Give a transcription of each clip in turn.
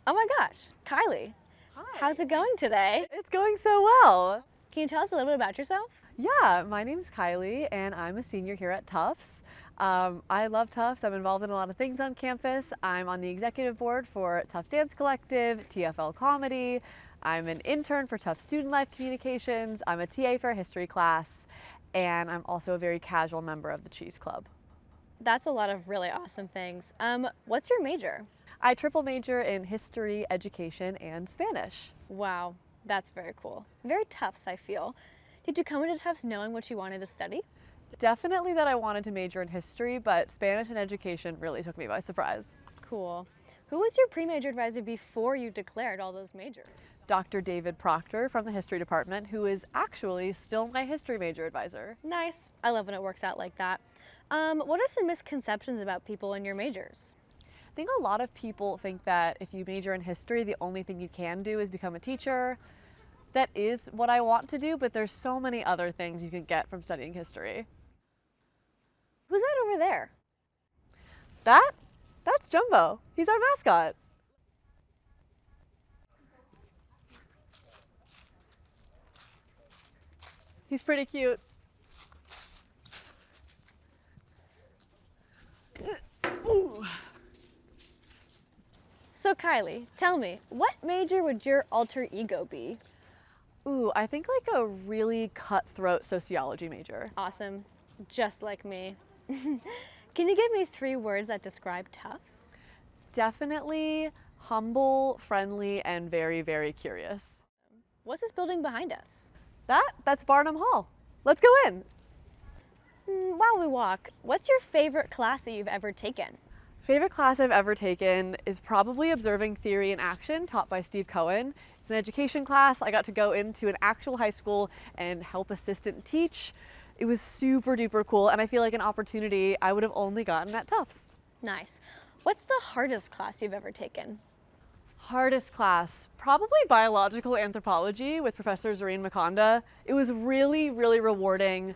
Oh my gosh, Kylie, Hi. how's it going today? It's going so well. Can you tell us a little bit about yourself? Yeah, my name's Kylie and I'm a senior here at Tufts. I love Tufts. I'm involved in a lot of things on campus. I'm on the executive board for Tufts Dance Collective, TFL Comedy. I'm an intern for Tufts Student Life Communications. I'm a TA for a history class, and I'm also a very casual member of the Cheese Club. That's a lot of really awesome things. What's your major? I triple major in history, education, and Spanish. Wow, that's very cool. Very Tufts, I feel. Did you come into Tufts knowing what you wanted to study? Definitely that I wanted to major in history, but Spanish and education really took me by surprise. Cool. Who was your pre-major advisor before you declared all those majors? Dr. David Proctor from the history department, who is actually still my history major advisor. Nice. I love when it works out like that. What are some misconceptions about people in your majors? I think a lot of people think that if you major in history, the only thing you can do is become a teacher. That is what I want to do, but there's so many other things you can get from studying history. Who's that over there? That's Jumbo. He's our mascot. He's pretty cute. Ooh. So Kylie, tell me, what major would your alter ego be? Ooh, I think like a really cutthroat sociology major. Awesome, just like me. Can you give me 3 words that describe Tufts? Definitely humble, friendly, and very, very curious. What's this building behind us? That's Barnum Hall. Let's go in. While we walk, what's your favorite class that you've ever taken? Favorite class I've ever taken is probably Observing Theory in Action, taught by Steve Cohen. It's an education class. I got to go into an actual high school and help assistant teach. It was super duper cool, and I feel like an opportunity I would have only gotten at Tufts. Nice. What's the hardest class you've ever taken? Hardest class, probably biological anthropology with Professor Zareen Makonda. It was really, really rewarding,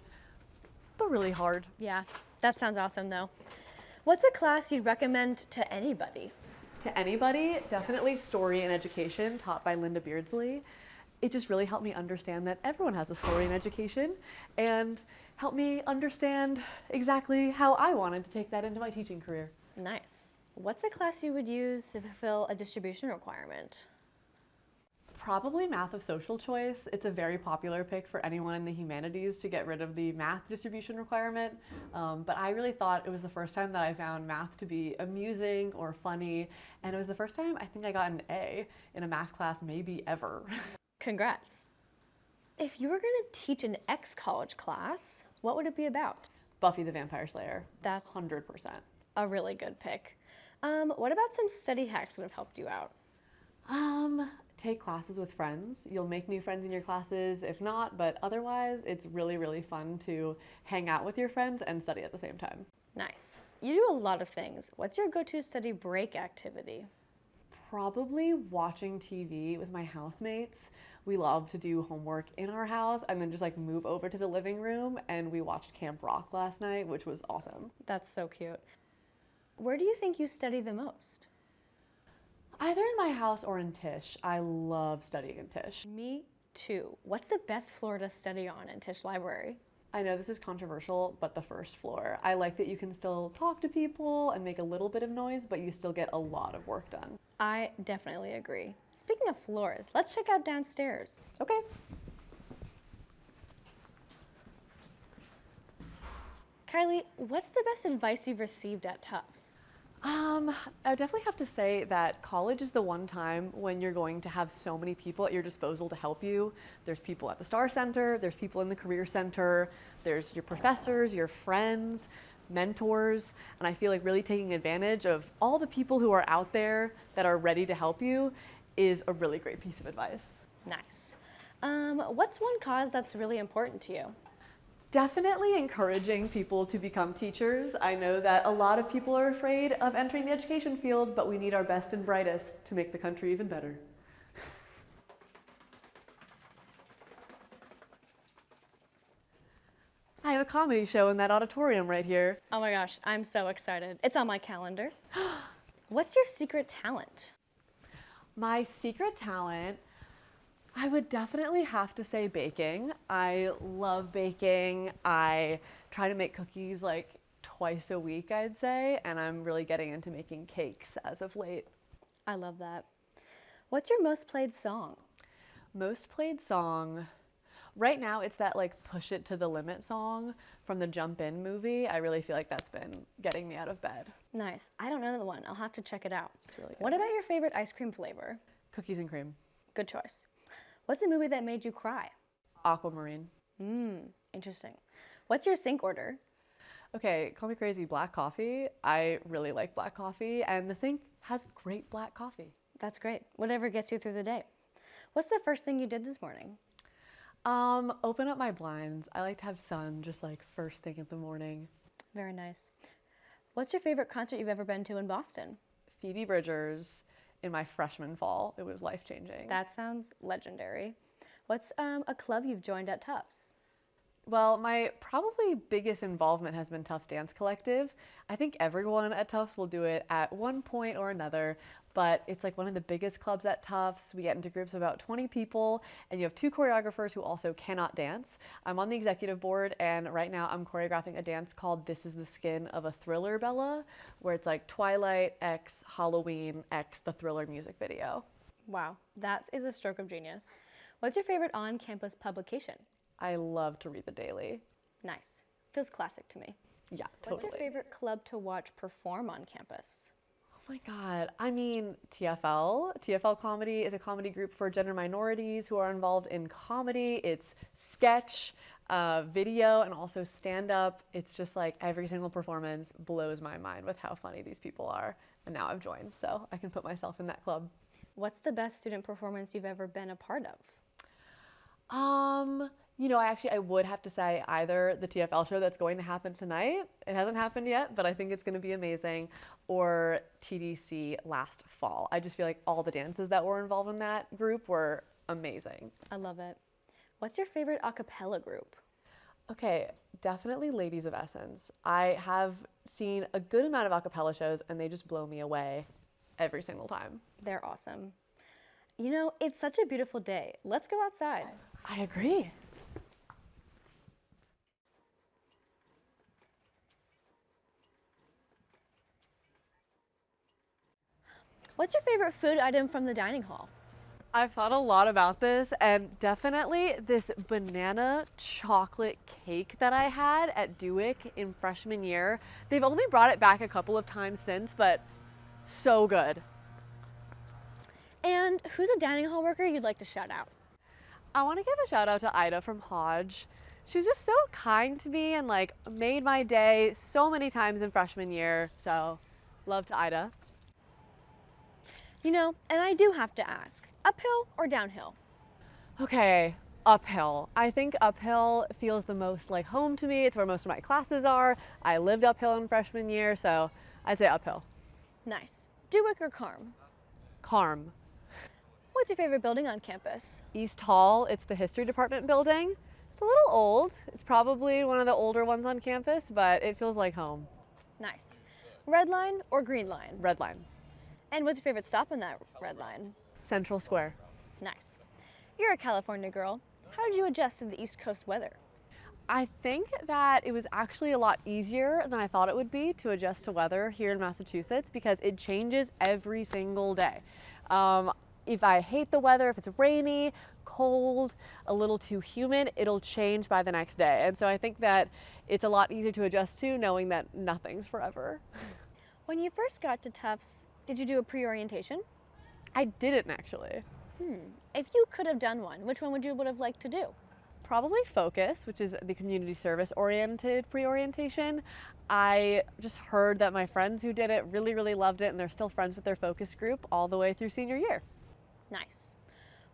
but really hard. Yeah, that sounds awesome though. What's a class you'd recommend to anybody? To anybody, definitely Story and Education, taught by Linda Beardsley. It just really helped me understand that everyone has a story in education and helped me understand exactly how I wanted to take that into my teaching career. Nice. What's a class you would use to fulfill a distribution requirement? Probably Math of Social Choice. It's a very popular pick for anyone in the humanities to get rid of the math distribution requirement. But I really thought it was the first time that I found math to be amusing or funny. And it was the first time I think I got an A in a math class maybe ever. Congrats. If you were going to teach an ex-college class, what would it be about? Buffy the Vampire Slayer. That's 100%. a really good pick. What about some study hacks that have helped you out? Take classes with friends. You'll make new friends in your classes if not, but otherwise it's really, really fun to hang out with your friends and study at the same time. Nice. You do a lot of things. What's your go-to study break activity? Probably watching TV with my housemates. We love to do homework in our house and then just like move over to the living room, and we watched Camp Rock last night, which was awesome. That's so cute. Where do you think you study the most? Either in my house or in Tisch. I love studying in Tisch. Me too. What's the best floor to study on in Tisch Library? I know this is controversial, but the first floor. I like that you can still talk to people and make a little bit of noise, but you still get a lot of work done. I definitely agree. Speaking of floors, let's check out downstairs. Okay. Kylie, what's the best advice you've received at Tufts? I would definitely have to say that college is the one time when you're going to have so many people at your disposal to help you. There's people at the Star Center, there's people in the Career Center, there's your professors, your friends, mentors, and I feel like really taking advantage of all the people who are out there that are ready to help you is a really great piece of advice. Nice. What's one cause that's really important to you? Definitely encouraging people to become teachers. I know that a lot of people are afraid of entering the education field, but we need our best and brightest to make the country even better. I have a comedy show in that auditorium right here. Oh my gosh, I'm so excited. It's on my calendar. What's your secret talent? My secret talent, I would definitely have to say baking. I love baking. I try to make cookies like twice a week, I'd say, and I'm really getting into making cakes as of late. I love that. What's your most played song? Most played song, right now it's that like Push It to the Limit song from the Jump In movie. I really feel like that's been getting me out of bed. Nice. I don't know the one. I'll have to check it out. It's really good. What about your favorite ice cream flavor? Cookies and cream. Good choice. What's a movie that made you cry? Aquamarine. Interesting. What's your sink order? Okay, call me crazy, black coffee. I really like black coffee, and the sink has great black coffee. That's great. Whatever gets you through the day. What's the first thing you did this morning? Open up my blinds. I like to have sun just like first thing in the morning. Very nice. What's your favorite concert you've ever been to in Boston? Phoebe Bridgers in my freshman fall. It was life-changing. That sounds legendary. What's a club you've joined at Tufts? Well, my probably biggest involvement has been Tufts Dance Collective. I think everyone at Tufts will do it at one point or another, but it's like one of the biggest clubs at Tufts. We get into groups of about 20 people, and you have 2 choreographers who also cannot dance. I'm on the executive board, and right now I'm choreographing a dance called This Is the Skin of a Thriller Bella, where it's like Twilight x Halloween x the Thriller music video. Wow, that is a stroke of genius. What's your favorite on-campus publication? I love to read the Daily. Nice. Feels classic to me. Yeah, What's totally. your favorite club to watch perform on campus? Oh my God. I mean, TFL. TFL Comedy is a comedy group for gender minorities who are involved in comedy. It's sketch, video, and also stand-up. It's just like every single performance blows my mind with how funny these people are. And now I've joined, so I can put myself in that club. What's the best student performance you've ever been a part of? You know, I would have to say either the TFL show that's going to happen tonight, it hasn't happened yet, but I think it's going to be amazing, or TDC last fall. I just feel like all the dances that were involved in that group were amazing. I love it. What's your favorite a cappella group? Okay, definitely Ladies of Essence. I have seen a good amount of a cappella shows, and they just blow me away every single time. They're awesome. You know, it's such a beautiful day. Let's go outside. I agree. What's your favorite food item from the dining hall? I've thought a lot about this, and definitely this banana chocolate cake that I had at Dewick in freshman year. They've only brought it back a couple of times since, but so good. And who's a dining hall worker you'd like to shout out? I want to give a shout out to Ida from Hodge. She was just so kind to me and like made my day so many times in freshman year. So love to Ida. You know, and I do have to ask, uphill or downhill? Okay, uphill. I think uphill feels the most like home to me. It's where most of my classes are. I lived uphill in freshman year, so I'd say uphill. Nice. Dewick or Carm? Carm. What's your favorite building on campus? East Hall, it's the history department building. It's a little old. It's probably one of the older ones on campus, but it feels like home. Nice. Red line or green line? Red line. And what's your favorite stop on that red line? Central Square. Nice. You're a California girl. How did you adjust to the East Coast weather? I think that it was actually a lot easier than I thought it would be to adjust to weather here in Massachusetts because it changes every single day. If I hate the weather, if it's rainy, cold, a little too humid, it'll change by the next day. And so I think that it's a lot easier to adjust to knowing that nothing's forever. When you first got to Tufts, did you do a pre-orientation? I didn't actually. If you could have done one, which one would you have liked to do? Probably Focus, which is the community service oriented pre-orientation. I just heard that my friends who did it really, really loved it, and they're still friends with their focus group all the way through senior year. Nice.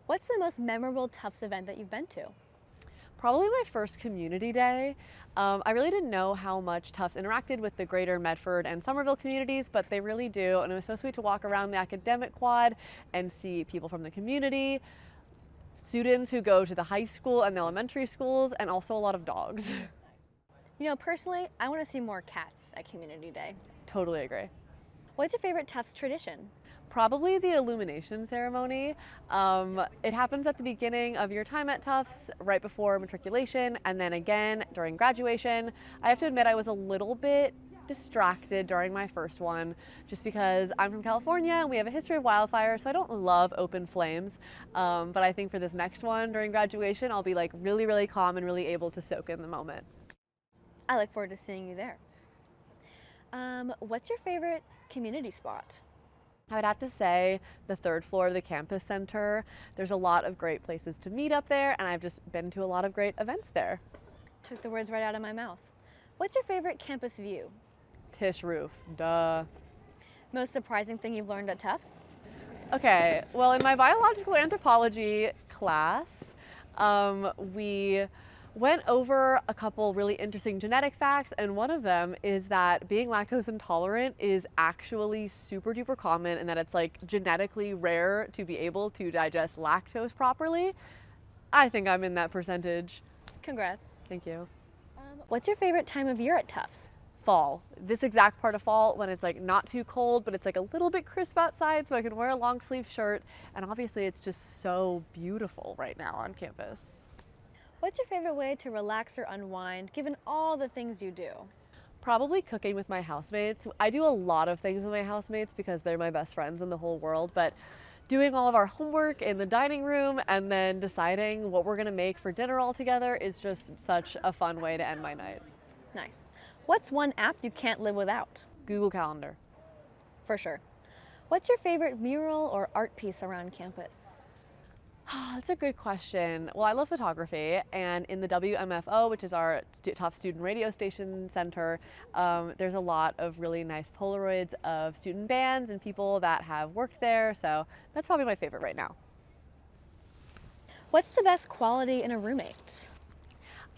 What's the most memorable Tufts event that you've been to? Probably my first community day. I really didn't know how much Tufts interacted with the greater Medford and Somerville communities, but they really do, and it was so sweet to walk around the academic quad and see people from the community, students who go to the high school and the elementary schools, and also a lot of dogs. You know, personally, I want to see more cats at Community Day. Totally agree. What's your favorite Tufts tradition? Probably the illumination ceremony. It happens at the beginning of your time at Tufts, right before matriculation, and then again during graduation. I have to admit I was a little bit distracted during my first one just because I'm from California and we have a history of wildfire, so I don't love open flames. But I think for this next one during graduation, I'll be like really, really calm and really able to soak in the moment. I look forward to seeing you there. What's your favorite community spot? I would have to say the third floor of the campus center. There's a lot of great places to meet up there, and I've just been to a lot of great events there. Took the words right out of my mouth. What's your favorite campus view? Tish roof, duh. Most surprising thing you've learned at Tufts? Okay, well, in my biological anthropology class, we went over a couple really interesting genetic facts, and one of them is that being lactose intolerant is actually super duper common and that it's like genetically rare to be able to digest lactose properly. I think I'm in that percentage. Congrats. Thank you. What's your favorite time of year at Tufts? Fall. This exact part of fall when it's like not too cold, but it's like a little bit crisp outside, so I can wear a long sleeve shirt, and obviously it's just so beautiful right now on campus. What's your favorite way to relax or unwind, given all the things you do? Probably cooking with my housemates. I do a lot of things with my housemates because they're my best friends in the whole world, but doing all of our homework in the dining room and then deciding what we're gonna make for dinner all together is just such a fun way to end my night. Nice. What's one app you can't live without? Google Calendar. For sure. What's your favorite mural or art piece around campus? That's a good question. Well, I love photography, and in the WMFO, which is our Tufts Student Radio Station Center, there's a lot of really nice Polaroids of student bands and people that have worked there, so that's probably my favorite right now. What's the best quality in a roommate?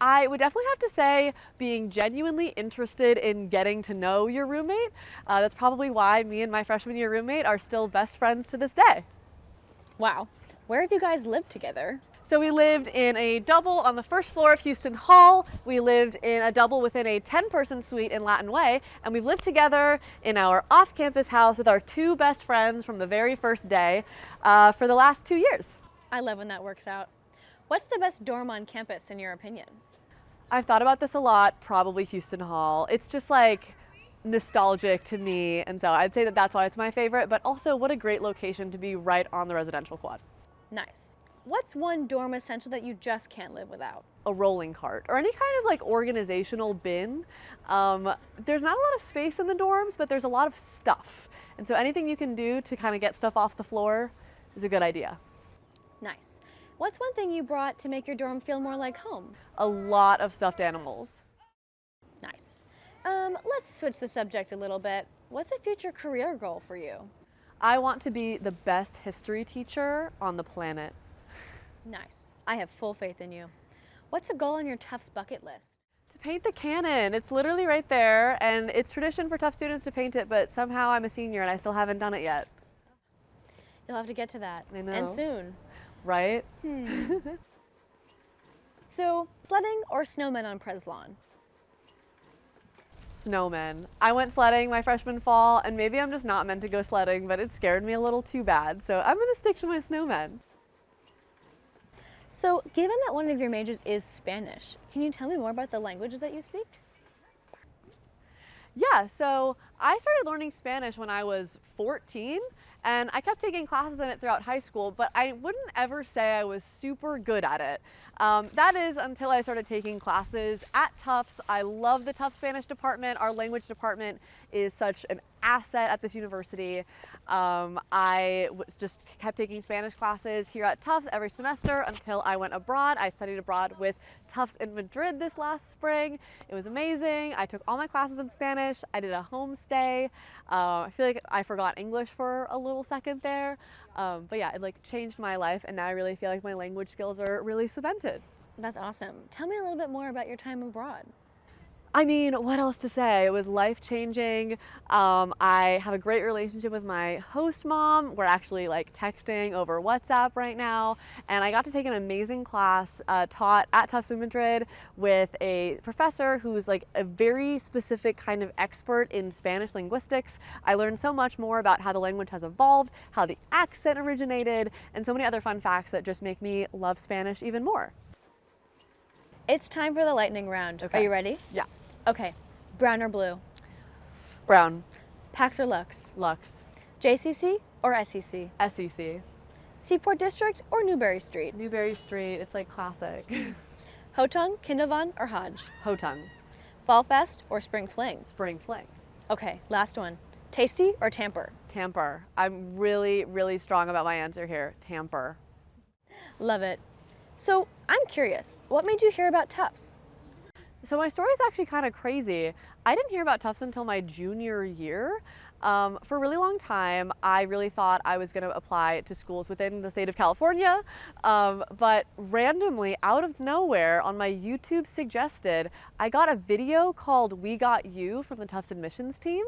I would definitely have to say being genuinely interested in getting to know your roommate. That's probably why me and my freshman year roommate are still best friends to this day. Wow. Where have you guys lived together? So we lived in a double on the first floor of Houston Hall. We lived in a double within a 10-person suite in Latin Way. And we've lived together in our off-campus house with our two best friends from the very first day for the last 2 years. I love when that works out. What's the best dorm on campus in your opinion? I've thought about this a lot, probably Houston Hall. It's just like nostalgic to me. And so I'd say that that's why it's my favorite, but also what a great location to be right on the residential quad. Nice. What's one dorm essential that you just can't live without? A rolling cart or any kind of like organizational bin. There's not a lot of space in the dorms, but there's a lot of stuff. And so anything you can do to kind of get stuff off the floor is a good idea. Nice. What's one thing you brought to make your dorm feel more like home? A lot of stuffed animals. Nice. Let's switch the subject a little bit. What's a future career goal for you? I want to be the best history teacher on the planet. Nice. I have full faith in you. What's a goal on your Tufts bucket list? To paint the cannon. It's literally right there, and it's tradition for Tufts students to paint it, but somehow I'm a senior and I still haven't done it yet. You'll have to get to that. I know. And soon. Right? So, sledding or snowmen on Pres Lawn? Snowmen. I went sledding my freshman fall, and maybe I'm just not meant to go sledding, but it scared me a little too bad, so I'm gonna stick to my snowmen. So, given that one of your majors is Spanish, can you tell me more about the languages that you speak? Yeah, so I started learning Spanish when I was 14, and I kept taking classes in it throughout high school, but I wouldn't ever say I was super good at it. That is until I started taking classes at Tufts. I love the Tufts Spanish department. Our language department is such an asset at this university. Just kept taking Spanish classes here at Tufts every semester until I went abroad. I studied abroad with Tufts in Madrid this last spring. It was amazing. I took all my classes in Spanish. I did a homestay. I feel like I forgot English for a little second there. But yeah, it like changed my life, and now I really feel like my language skills are really cemented. That's awesome. Tell me a little bit more about your time abroad. I mean, what else to say? It was life-changing. I have a great relationship with my host mom. We're actually like texting over WhatsApp right now. And I got to take an amazing class taught at Tufts in Madrid with a professor who's like a very specific kind of expert in Spanish linguistics. I learned so much more about how the language has evolved, how the accent originated, and so many other fun facts that just make me love Spanish even more. It's time for the lightning round. Okay. Are you ready? Yeah. Okay. Brown or blue? Brown. Pax or Lux? Lux. JCC or SEC? SEC. Seaport District or Newberry Street? Newberry Street, it's like classic. Hotong, Kindervan, or Hodge? Hotong. Fall Fest or Spring Fling? Spring Fling. Okay, last one. Tasty or Tamper? Tamper. I'm really, really strong about my answer here. Tamper. Love it. So I'm curious, what made you hear about Tufts? So my story is actually kind of crazy. I didn't hear about Tufts until my junior year. For a really long time, I really thought I was going to apply to schools within the state of California, but randomly, out of nowhere, on my YouTube suggested, I got a video called We Got You from the Tufts admissions team.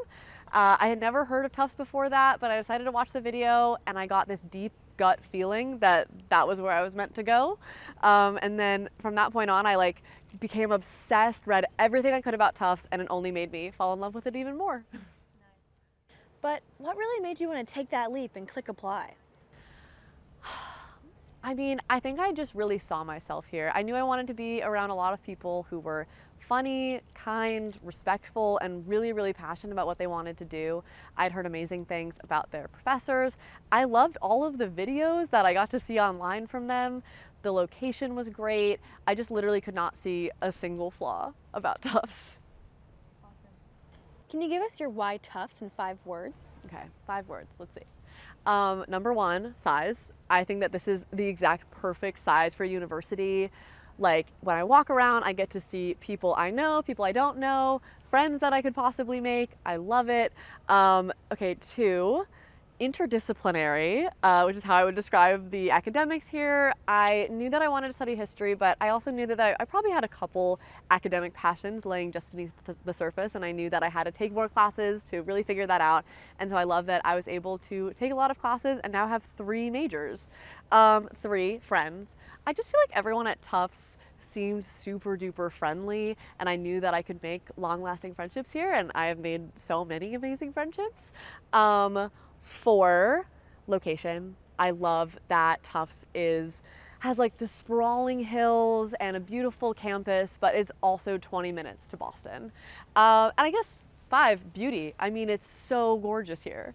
I had never heard of Tufts before that, but I decided to watch the video and I got this deep gut feeling that that was where I was meant to go. And then from that point on, I became obsessed, read everything I could about Tufts, and it only made me fall in love with it even more. But what really made you want to take that leap and click apply? I mean, I think I just really saw myself here. I knew I wanted to be around a lot of people who were funny, kind, respectful, and really, really passionate about what they wanted to do. I'd heard amazing things about their professors. I loved all of the videos that I got to see online from them. The location was great. I just literally could not see a single flaw about Tufts. Awesome. Can you give us your why Tufts in 5 words? Okay, 5 words, let's see. Number 1, size. I think that this is the exact perfect size for a university. Like when I walk around, I get to see people I know, people I don't know, friends that I could possibly make. I love it. Okay, 2, interdisciplinary, which is how I would describe the academics here. I knew that I wanted to study history, but I also knew that I probably had a couple academic passions laying just beneath the surface, and I knew that I had to take more classes to really figure that out. And so I love that I was able to take a lot of classes and now have 3 majors. 3, friends. I just feel like everyone at Tufts seemed super duper friendly, and I knew that I could make long-lasting friendships here, and I have made so many amazing friendships. 4, location. I love that Tufts has like the sprawling hills and a beautiful campus, but it's also 20 minutes to Boston. And I guess 5, beauty. I mean, it's so gorgeous here.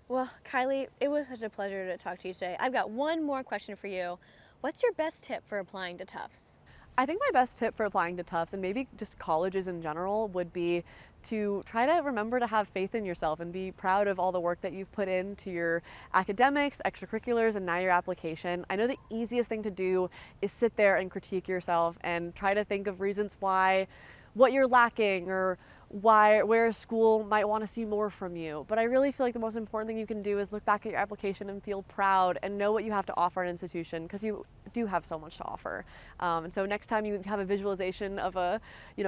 Well, Kylie, it was such a pleasure to talk to you today. I've got one more question for you. What's your best tip for applying to Tufts? I think my best tip for applying to Tufts, and maybe just colleges in general, would be to try to remember to have faith in yourself and be proud of all the work that you've put into your academics, extracurriculars, and now your application. I know the easiest thing to do is sit there and critique yourself and try to think of reasons why, what you're lacking, or where a school might want to see more from you. But I really feel like the most important thing you can do is look back at your application and feel proud and know what you have to offer an institution, because you do have so much to offer. And so next time you have a visualization of a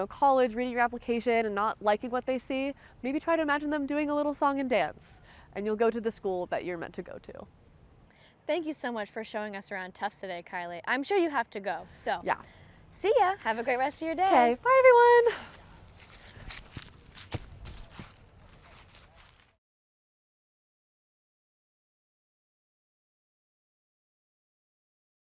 college reading your application and not liking what they see, maybe try to imagine them doing a little song and dance, and you'll go to the school that you're meant to go to. Thank you so much for showing us around Tufts today, Kylie. I'm sure you have to go. So Yeah. see ya. Have a great rest of your day. Okay, bye everyone.